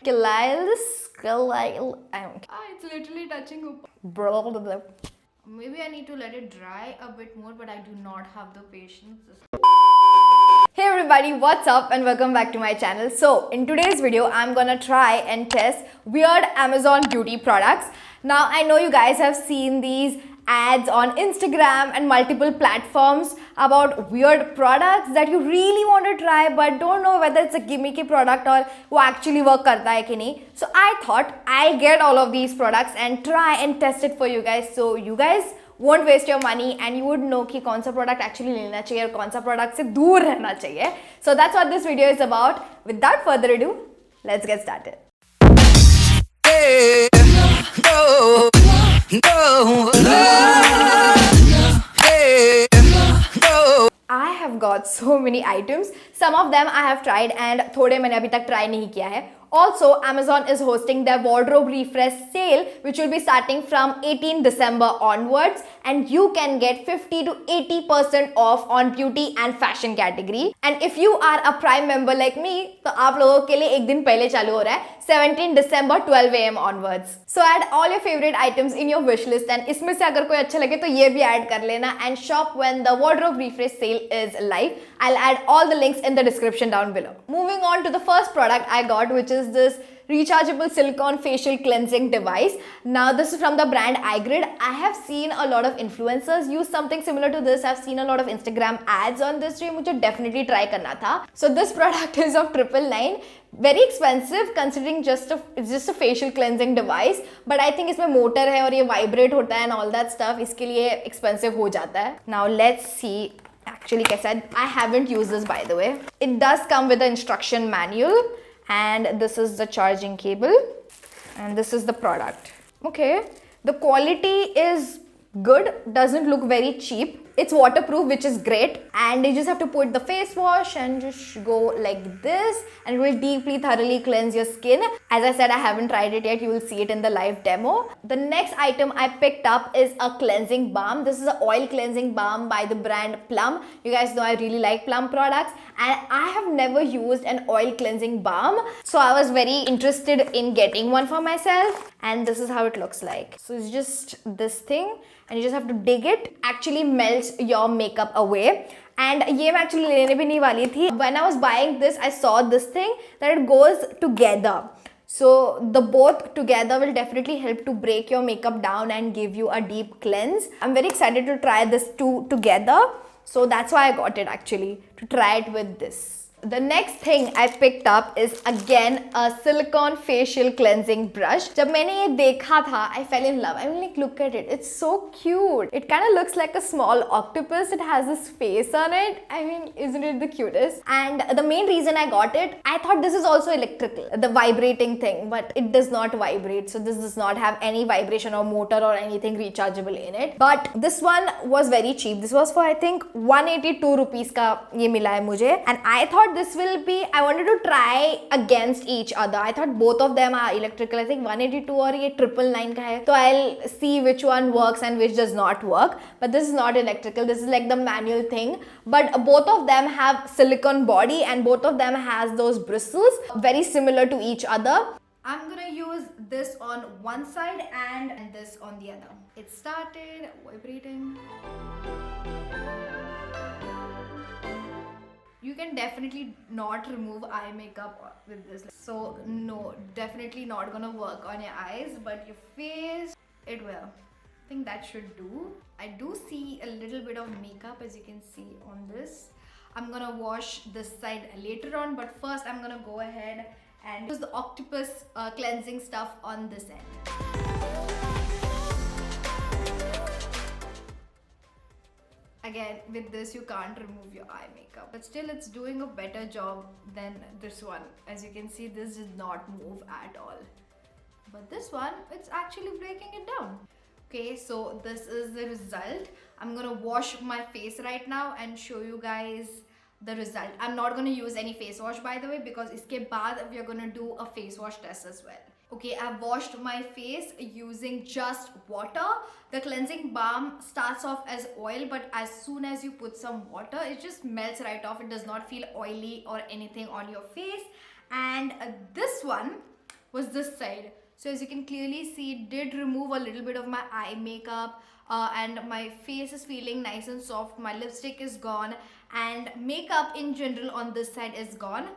Kyle. It's literally touching. Blah, blah, blah. Maybe I need to let it dry a bit more, but I do not have the patience. Hey everybody, what's up and welcome back to my channel. So in today's video, I'm gonna try and test weird Amazon beauty products. Now I know you guys have seen these ads on Instagram and multiple platforms about weird products that you really want to try but don't know whether it's a gimmicky product or वो actually work करता है कि नहीं. So I thought I'll get all of these products and try and test it for you guys, so you guys won't waste your money and you would know कि कौन सा product actually लेना चाहिए और कौन सा product से दूर रहना चाहिए. So that's what this video is about. Without further ado, let's get started. I have got so many items. Some of them I have tried and थोड़े मैंने अभी तक try नहीं किया है. Also, Amazon is hosting their wardrobe refresh sale, which will be starting from 18 December onwards, and you can get 50 to 80% off on beauty and fashion category. And if you are a Prime member like me, तो आप लोगों के लिए एक दिन पहले चालू हो रहा है 17 December 12 AM onwards. So add all your favorite items in your wish list, and इसमें से अगर कोई अच्छा लगे तो ये भी add कर लेना and shop when the wardrobe refresh sale is live. I'll add all the links in the description down below. Moving on to the first product I got, which is this rechargeable silicone facial cleansing device. Now this is from the brand iGrid. I have seen a lot of influencers use something similar to this. I've seen a lot of Instagram ads on this, so मुझे definitely try करना था. So this product is of 999. Very expensive considering it's just a facial cleansing device, but I think इसमें motor है और ये vibrate होता है and all that stuff, इसके लिए expensive हो जाता है. Now let's see actually कैसा है. I haven't used this by the way. It does come with an instruction manual, and this is the charging cable, and this is the product. Okay, the quality is good, doesn't look very cheap. It's waterproof, which is great, and you just have to put the face wash and just go like this, and it will deeply thoroughly cleanse your skin. As I said, I haven't tried it yet. You will see it in the live demo. The next item I picked up is a cleansing balm. This is an oil cleansing balm by the brand Plum. You guys know I really like Plum products, and I have never used an oil cleansing balm, so I was very interested in getting one for myself, and this is how it looks like. So it's just this thing, and you just have to dig it. Actually melts your makeup away, and ये मैं actually लेने भी नहीं वाली थी. When I was buying this, I saw this thing that it goes together. So the both together will definitely help to break your makeup down and give you a deep cleanse. I'm very excited to try this two together. So that's why I got it actually, to try it with this. The next thing I picked up is again a silicone facial cleansing brush. जब मैंने ये देखा था, I fell in love. I mean, like, look at it. It's so cute. It kind of looks like a small octopus. It has this face on it. I mean, isn't it the cutest? And the main reason I got it, I thought this is also electrical, the vibrating thing, but it does not vibrate. So this does not have any vibration or motor or anything rechargeable in it. But this one was very cheap. This was for I think 182 rupees का ये मिला है मुझे. And I thought this will be, I wanted to try against each other. I thought both of them are electrical. I think 182 और ये 999 का है. So I'll see which one works and which does not work. But this is not electrical. This is like the manual thing. But both of them have silicone body and both of them has those bristles, very similar to each other. I'm gonna use this on one side and this on the other. It started vibrating. You can definitely not remove eye makeup with this. So no, definitely not gonna work on your eyes, but your face, it will. I think that should do. I do see a little bit of makeup, as you can see on this. I'm gonna wash this side later on, but first I'm gonna go ahead and use the octopus cleansing stuff on this end. Again, with this you can't remove your eye makeup, but still it's doing a better job than this one. As you can see, this did not move at all, but this one, it's actually breaking it down. Okay, so this is the result. I'm gonna wash my face right now and show you guys the result. I'm not gonna use any face wash by the way, because iske baad we are gonna do a face wash test as well. Okay, I've washed my face using just water. The cleansing balm starts off as oil, but as soon as you put some water, it just melts right off. It does not feel oily or anything on your face. And this one, was this side. So as you can clearly see, it did remove a little bit of my eye makeup, and my face is feeling nice and soft. My lipstick is gone, and makeup in general on this side is gone,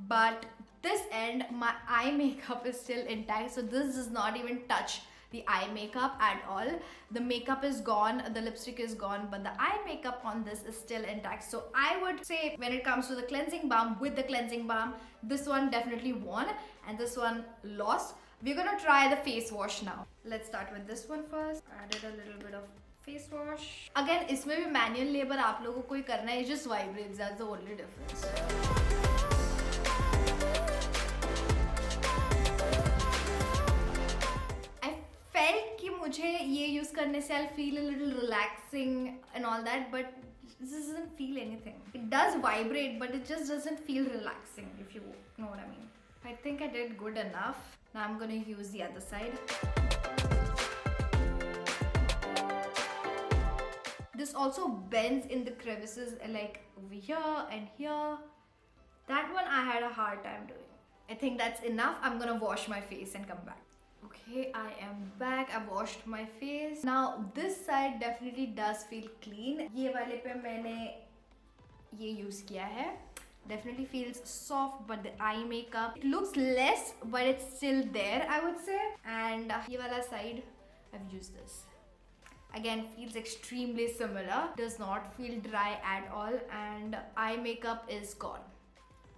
but this end my eye makeup is still intact. So this does not even touch the eye makeup at all. The makeup is gone, the lipstick is gone, but the eye makeup on this is still intact. So I would say when it comes to the cleansing balm, with the cleansing balm, this one definitely won and this one lost. We're gonna try the face wash now. Let's start with this one first. Added a little bit of face wash. Again, इसमें भी manual labor आप लोगों को ही करना है. It just vibrates. That's the only difference. I felt कि मुझे ये use करने से I'll feel a little relaxing and all that, but this doesn't feel anything. It does vibrate, but it just doesn't feel relaxing, if you know what I mean. I think I did good enough. Now I'm gonna use the other side. This also bends in the crevices, like over here and here. That one I had a hard time doing. I think that's enough. I'm gonna wash my face and come back. Okay, I am back. I've washed my face. Now this side definitely does feel clean. ये वाले पे मैंने ये use किया है. Definitely feels soft, but the eye makeup, it looks less, but it's still there, I would say. And ये वाला side, I've used this. Again, feels extremely similar. Does not feel dry at all, and eye makeup is gone.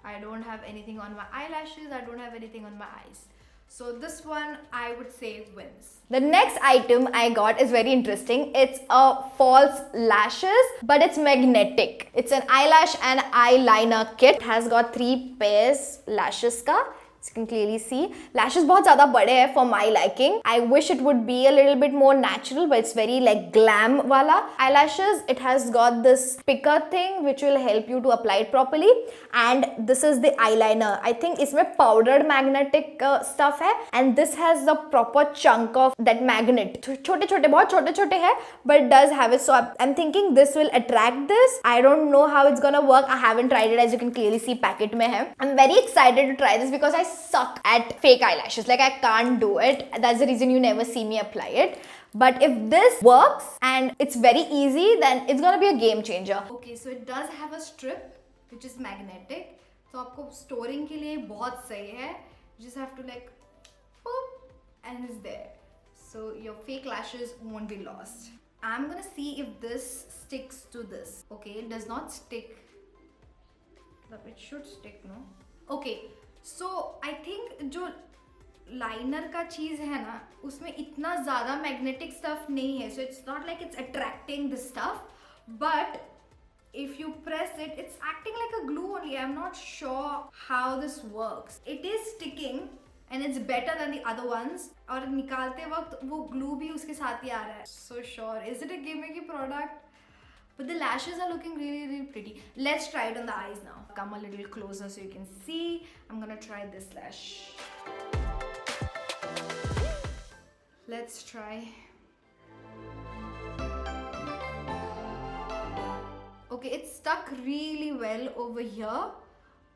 I don't have anything on my eyelashes. I don't have anything on my eyes. So this one I would say wins. The next item I got is very interesting. It's a false lashes, but it's magnetic. It's an eyelash and eyeliner kit. It has got 3 pairs lashes ka. As you can clearly see, lashes बहुत ज़्यादा बड़े हैं for my liking. I wish it would be a little bit more natural, but it's very like glam वाला. Eyelashes, it has got this picker thing which will help you to apply it properly. And this is the eyeliner. I think इसमें powdered magnetic stuff है. And this has the proper chunk of that magnet. छोटे छोटे बहुत छोटे छोटे हैं, but it does have it. So I'm thinking this will attract this. I don't know how it's gonna work. I haven't tried it, as you can clearly see packet में है. I'm very excited to try this because I suck at fake eyelashes. Like I can't do it. That's the reason you never see me apply it. But if this works and it's very easy, then it's gonna be a game changer. Okay, so it does have a strip which is magnetic. So आपको storing के लिए बहुत सही है. You just have to like boop, and it's there. So your fake lashes won't be lost. I'm gonna see if this sticks to this. Okay, it does not stick. But it should stick, no? Okay. So I think जो liner का चीज़ है ना, उसमें इतना ज़्यादा magnetic stuff नहीं है. So it's not like it's attracting the stuff, but if you press it, it's acting like a glue only. I'm not sure how this works. It is sticking and it's better than the other ones. और निकालते वक्त वो glue भी उसके साथ ही आ रहा है. So sure, is it a gimmicky product? But the lashes are looking really, really pretty. Let's try it on the eyes now. Come a little closer so you can see. I'm gonna try this lash. Let's try. Okay, it's stuck really well over here.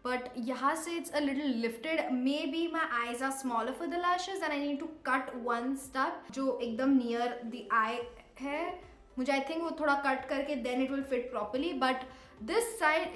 But यहाँ से it's a little lifted. Maybe my eyes are smaller for the lashes and I need to cut one step जो एकदम near the eye है. मुझे I think वो थोड़ा cut करके then it will fit properly, but this side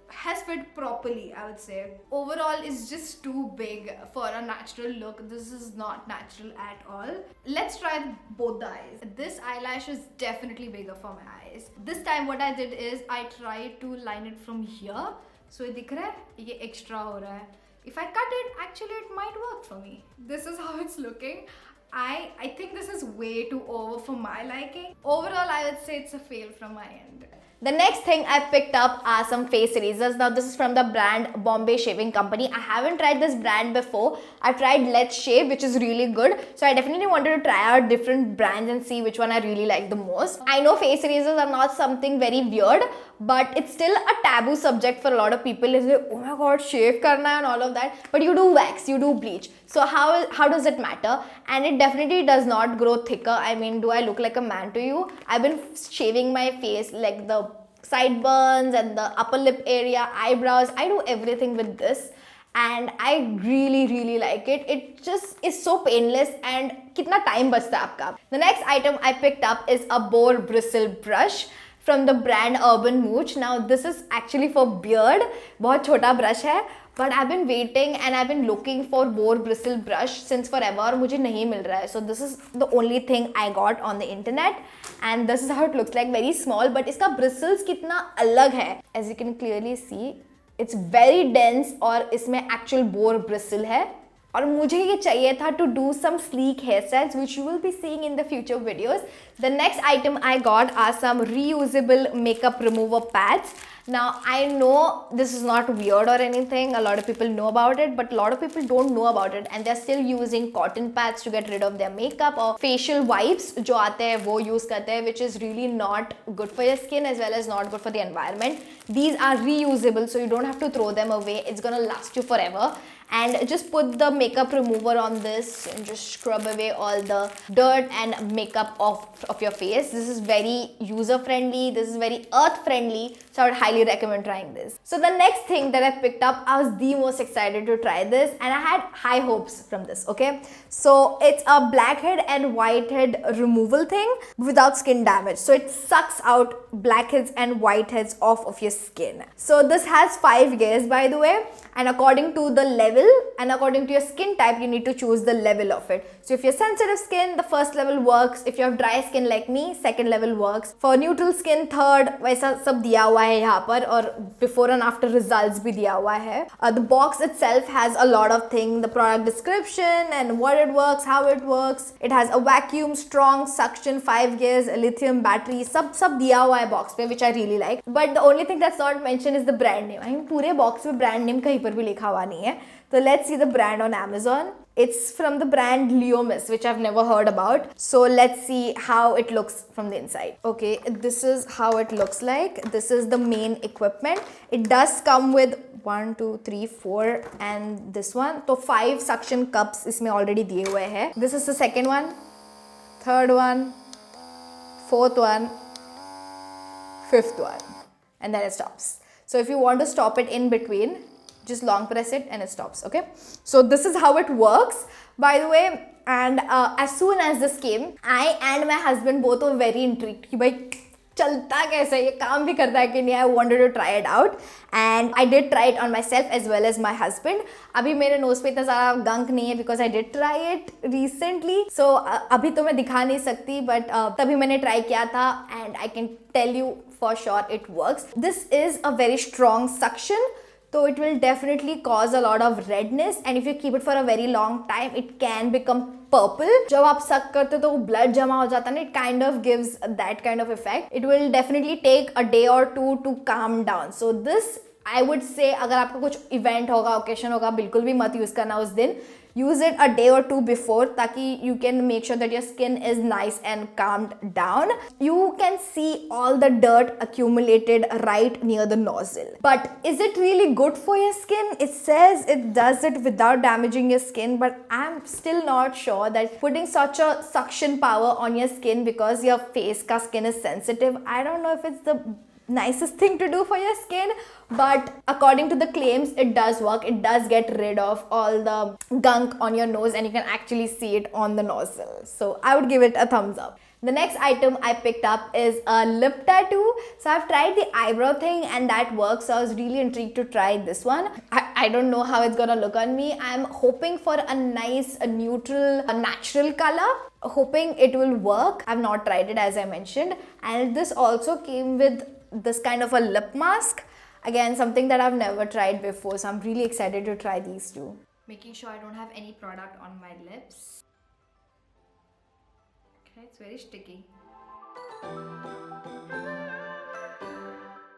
has fit properly, I would say. Overall, it's just too big for a natural look. This is not natural at all. Let's try both the eyes. This eyelash is definitely bigger for my eyes. This time what I did is I tried to line it from here. So ये दिख रहा है? ये extra हो रहा है. If I cut it, actually it might work for me. This is how it's looking. I think this is way too over for my liking. Overall, I would say it's a fail from my end. The next thing I picked up are some face erasers. Now this is from the brand Bombay Shaving Company. I haven't tried this brand before. I've tried Let's Shave, which is really good. So I definitely wanted to try out different brands and see which one I really like the most. I know face erasers are not something very weird, but it's still a taboo subject for a lot of people. It's like, oh my god, shave karna and all of that. But you do wax, you do bleach. So how does it matter? And it definitely does not grow thicker. I mean, do I look like a man to you? I've been shaving my face, like the sideburns and the upper lip area, eyebrows. I do everything with this. and I really like it. It just is so painless and कितना time बचता है आपका. The next item I picked up is a boar bristle brush from the brand Urban Mooch. Now this is actually for beard. बहुत छोटा brush है, but I've been waiting and I've been looking for boar bristle brush since forever और मुझे नहीं मिल रहा है. So this is the only thing I got on the internet and this is how it looks like, very small, but इसका bristles कितना अलग है. As you can clearly see, it's very dense और इसमें actual boar bristle है और मुझे ये चाहिए था to do some sleek hairstyles which you will be seeing in the future videos. The next item I got are some reusable makeup remover pads. Now I know this is not weird or anything, a lot of people know about it, but a lot of people don't know about it and they're still using cotton pads to get rid of their makeup or facial wipes जो आते हैं वो use करते हैं, which is really not good for your skin as well as not good for the environment. These are reusable, so you don't have to throw them away, it's gonna last you forever. And just put the makeup remover on this and just scrub away all the dirt and makeup of your face. This is very user friendly, this is very earth friendly, so I would highly recommend trying this. So the next thing that I picked up, I was the most excited to try this and I had high hopes from this, okay? So it's a blackhead and whitehead removal thing without skin damage. So it sucks out blackheads and whiteheads off of your skin. So this has 5 gears by the way, and according to the level and according to your skin type, you need to choose the level of it. So if you're sensitive skin, the first level works. If you have dry skin like me, second level works. For neutral skin, third. वैसा सब दिया हुआ है यहाँ पर और before and after results भी दिया हुआ है. The box itself has a lot of things, the product description and what it works, how it works. It has a vacuum, strong suction, 5 gears, a lithium battery, सब दिया हुआ है box पे, which I really like. But the only thing that's not mentioned is the brand name. I mean पूरे box में brand name कहीं पर भी लिखा हुआ नहीं है. So let's see the brand on Amazon. It's from the brand Leomis, which I've never heard about. So let's see how it looks from the inside. Okay, this is how it looks like. This is the main equipment. It does come with 1, 2, 3, 4 and this one. So 5 suction cups इसमें already दिए हुए हैं. This is the second one, third one, fourth one, fifth one, and then it stops. So if you want to stop it in between, just long press it and it stops. Okay, so this is how it works by the way. And as soon as this came, I and my husband both were very intrigued कि भाई चलता कैसे है, ये काम भी करता है कि नहीं. I wanted to try it out and I did try it on myself as well as my husband. अभी मेरे नोज पे इतना ज़्यादा गंक नहीं है because I did try it recently. So अभी तो मैं दिखा नहीं सकती but तभी मैंने ट्राई किया था and I can tell you for sure it works. This is a very strong suction. So it will definitely cause a lot of redness and if you keep it for a very long time, it can become purple. जब आप suck करते हो तो blood जमा हो जाता है ना, it kind of gives that kind of effect. It will definitely take a day or 2 to calm down. So this I would say अगर आपका कुछ event होगा, occasion होगा, बिल्कुल भी मत use करना उस दिन. Use it a day or 2 before ताकि you can make sure that your skin is nice and calmed down. You can see all the dirt accumulated right near the nozzle. But is it really good for your skin? It says it does it without damaging your skin, but I'm still not sure that putting such a suction power on your skin because your face ka skin is sensitive, I don't know if it's the nicest thing to do for your skin, but according to the claims it does work. It does get rid of all the gunk on your nose and you can actually see it on the nozzle. So I would give it a thumbs up. The next item I picked up is a lip tattoo. So I've tried the eyebrow thing and that works, so I was really intrigued to try this one. I don't know how it's gonna look on me. I'm hoping for a nice, a neutral, a natural color. Hoping it will work. I've not tried it as I mentioned, and this also came with this kind of a lip mask. Again, something that I've never tried before, so I'm really excited to try these two. Making sure I don't have any product on my lips. Okay, it's very sticky.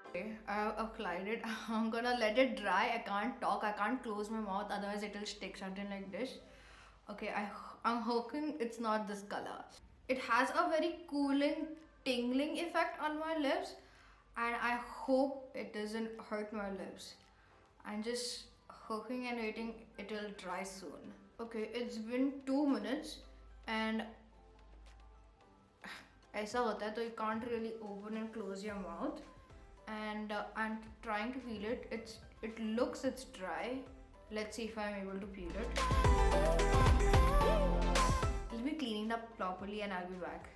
Okay, I've applied it. I'm gonna let it dry. I can't talk, I can't close my mouth, otherwise it will stick something like this. Okay, I'm hoping it's not this color. It has a very cooling, tingling effect on my lips, and I hope it doesn't hurt my lips. I'm just hoping and waiting it will dry soon. Okay, it's been 2 minutes and ऐसा होता है तो you can't really open and close your mouth, and I'm trying to feel it. It looks it's dry, Let's see if I'm able to peel it. Let me clean it up properly and I'll be back.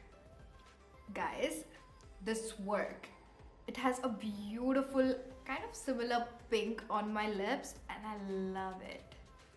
Guys, this work. It has a beautiful kind of similar pink on my lips and I love it.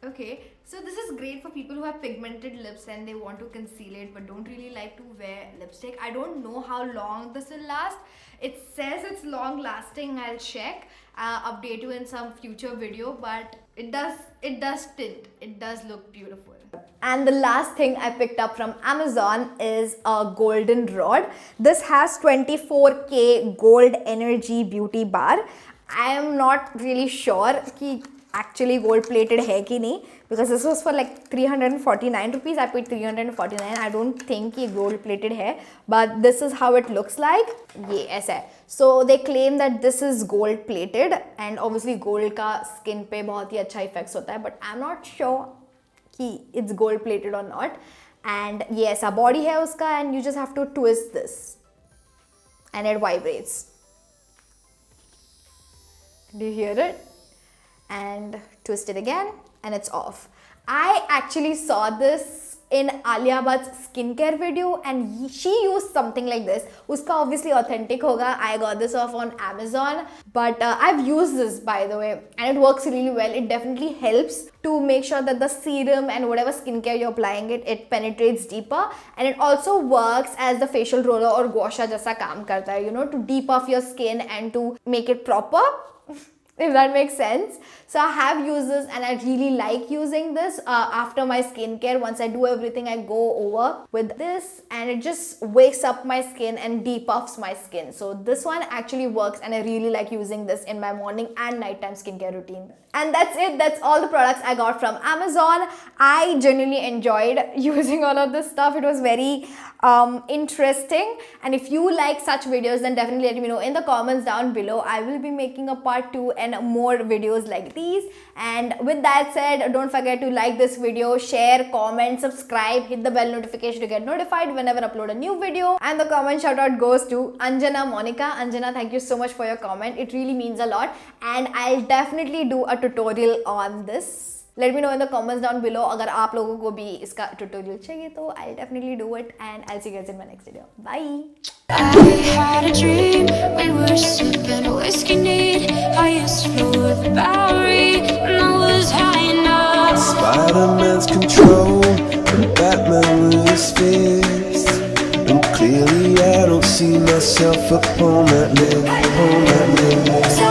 Okay, so this is great for people who have pigmented lips and they want to conceal it but don't really like to wear lipstick. I don't know how long this will last. It says it's long lasting. I'll check, update you in some future video, but it does tint. It does look beautiful. And the last thing I picked up from Amazon is a golden rod. This has 24K gold energy beauty bar. I am not really sure कि actually gold plated hai ki nahi, because this was for like 349 rupees. I paid 349. I don't think ye gold plated hai, but this is how it looks like. Ye aisa hai. So they claim that this is gold plated and obviously gold ka skin pe bahut hi acha effects hota hai, but I'm not sure ki it's gold plated or not. And ye aisa body hai uska, and you just have to twist this and it vibrates. Do you hear it? And twist it again and it's off. I actually saw this in Alia Bhatt's skincare video and she used something like this. Uska obviously authentic hoga. I got this off on Amazon, but I've used this, by the way, and it works really well. It definitely helps to make sure that the serum and whatever skincare you're applying it penetrates deeper, and it also works as the facial roller or gua sha jaisa kaam karta hai, you know, to depuff your skin and to make it proper. If that makes sense. So I have used this and I really like using this after my skincare. Once I do everything, I go over with this and it just wakes up my skin and depuffs my skin. So this one actually works and I really like using this in my morning and nighttime skincare routine. And that's it. That's all the products I got from Amazon. I genuinely enjoyed using all of this stuff. It was very interesting, and if you like such videos, then definitely let me know in the comments down below. I will be making a part 2 and more videos like these. And with that said, don't forget to like this video, share, comment, subscribe, hit the bell notification to get notified whenever I upload a new video. And the comment shout out goes to Anjana Monica. Anjana, thank you so much for your comment. It really means a lot, and I'll definitely do a tutorial on this. Let me know in the comments down below अगर आप लोगों को भी इसका tutorial चाहिए तो I'll definitely do it, and I'll see you guys in my next video. Bye. I had a dream, we were sipping whiskey neat. I used to flow with the Bowery when I was high enough. Spider-Man's control and Batman with his fist. And clearly I don't see myself upon that list.